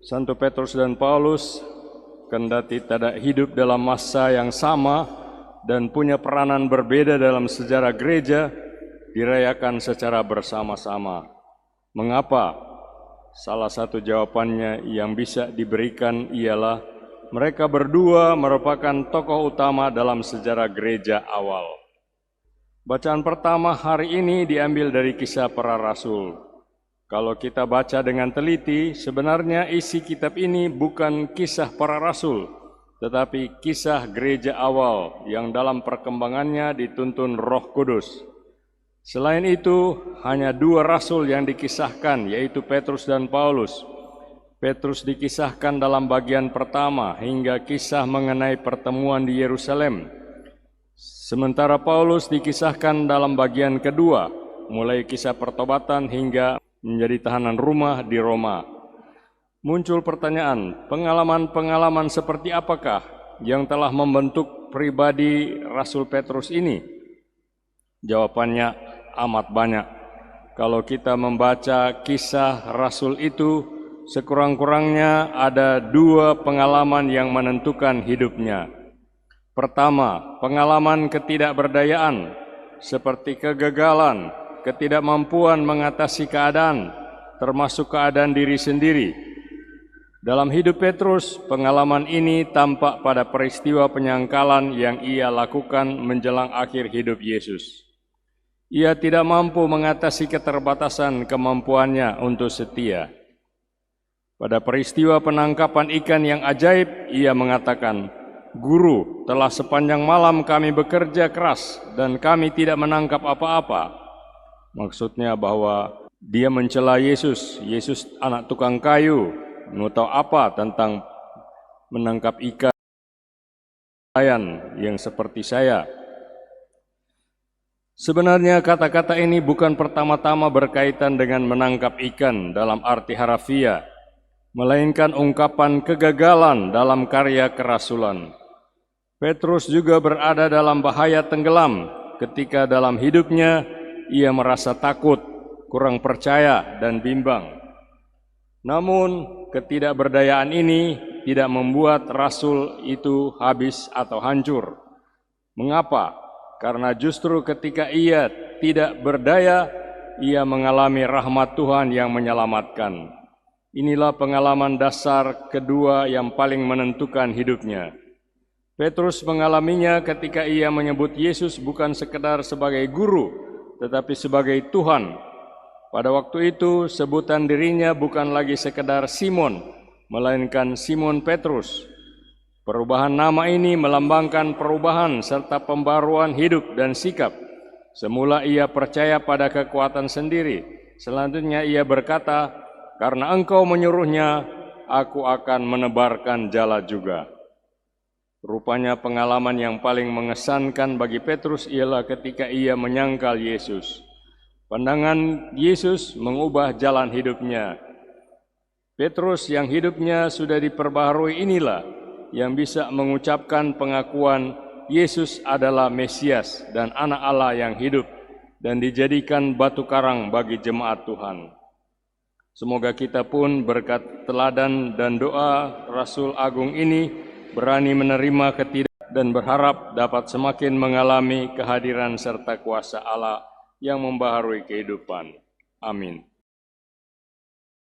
Santo Petrus dan Paulus kendati tidak hidup dalam masa yang sama dan punya peranan berbeda dalam sejarah gereja, dirayakan secara bersama-sama. Mengapa? Salah satu jawabannya yang bisa diberikan ialah mereka berdua merupakan tokoh utama dalam sejarah gereja awal. Bacaan pertama hari ini diambil dari Kisah Para Rasul. Kalau kita baca dengan teliti, sebenarnya isi kitab ini bukan kisah para rasul, tetapi kisah gereja awal yang dalam perkembangannya dituntun Roh Kudus. Selain itu, hanya 2 rasul yang dikisahkan, yaitu Petrus dan Paulus. Petrus dikisahkan dalam bagian pertama hingga kisah mengenai pertemuan di Yerusalem. Sementara Paulus dikisahkan dalam bagian kedua, mulai kisah pertobatan hingga menjadi tahanan rumah di Roma. Muncul pertanyaan, pengalaman-pengalaman seperti apakah yang telah membentuk pribadi Rasul Petrus ini? Jawabannya amat banyak. Kalau kita membaca kisah Rasul itu, sekurang-kurangnya ada 2 pengalaman yang menentukan hidupnya. Pertama, pengalaman ketidakberdayaan, seperti kegagalan, ketidakmampuan mengatasi keadaan, termasuk keadaan diri sendiri. Dalam hidup Petrus, pengalaman ini tampak pada peristiwa penyangkalan yang ia lakukan menjelang akhir hidup Yesus. Ia tidak mampu mengatasi keterbatasan kemampuannya untuk setia. Pada peristiwa penangkapan ikan yang ajaib, ia mengatakan, "Guru, telah sepanjang malam kami bekerja keras dan kami tidak menangkap apa-apa." Maksudnya bahwa dia mencela Yesus. Yesus anak tukang kayu, mau tahu apa tentang menangkap ikan yang seperti saya. Sebenarnya kata-kata ini bukan pertama-tama berkaitan dengan menangkap ikan dalam arti harafiah, melainkan ungkapan kegagalan dalam karya kerasulan. Petrus juga berada dalam bahaya tenggelam ketika dalam hidupnya ia merasa takut, kurang percaya, dan bimbang. Namun, ketidakberdayaan ini tidak membuat rasul itu habis atau hancur. Mengapa? Karena justru ketika ia tidak berdaya, ia mengalami rahmat Tuhan yang menyelamatkan. Inilah pengalaman dasar kedua yang paling menentukan hidupnya. Petrus mengalaminya ketika ia menyebut Yesus bukan sekedar sebagai guru, tetapi sebagai Tuhan. Pada waktu itu, sebutan dirinya bukan lagi sekedar Simon, melainkan Simon Petrus. Perubahan nama ini melambangkan perubahan serta pembaruan hidup dan sikap. Semula ia percaya pada kekuatan sendiri. Selanjutnya ia berkata, "Karena Engkau menyuruhnya, aku akan menebarkan jala juga." Rupanya pengalaman yang paling mengesankan bagi Petrus ialah ketika ia menyangkal Yesus. Pandangan Yesus mengubah jalan hidupnya. Petrus yang hidupnya sudah diperbaharui inilah yang bisa mengucapkan pengakuan Yesus adalah Mesias dan Anak Allah yang hidup dan dijadikan batu karang bagi jemaat Tuhan. Semoga kita pun berkat teladan dan doa Rasul Agung ini berani menerima dan berharap dapat semakin mengalami kehadiran serta kuasa Allah yang membaharui kehidupan. Amin.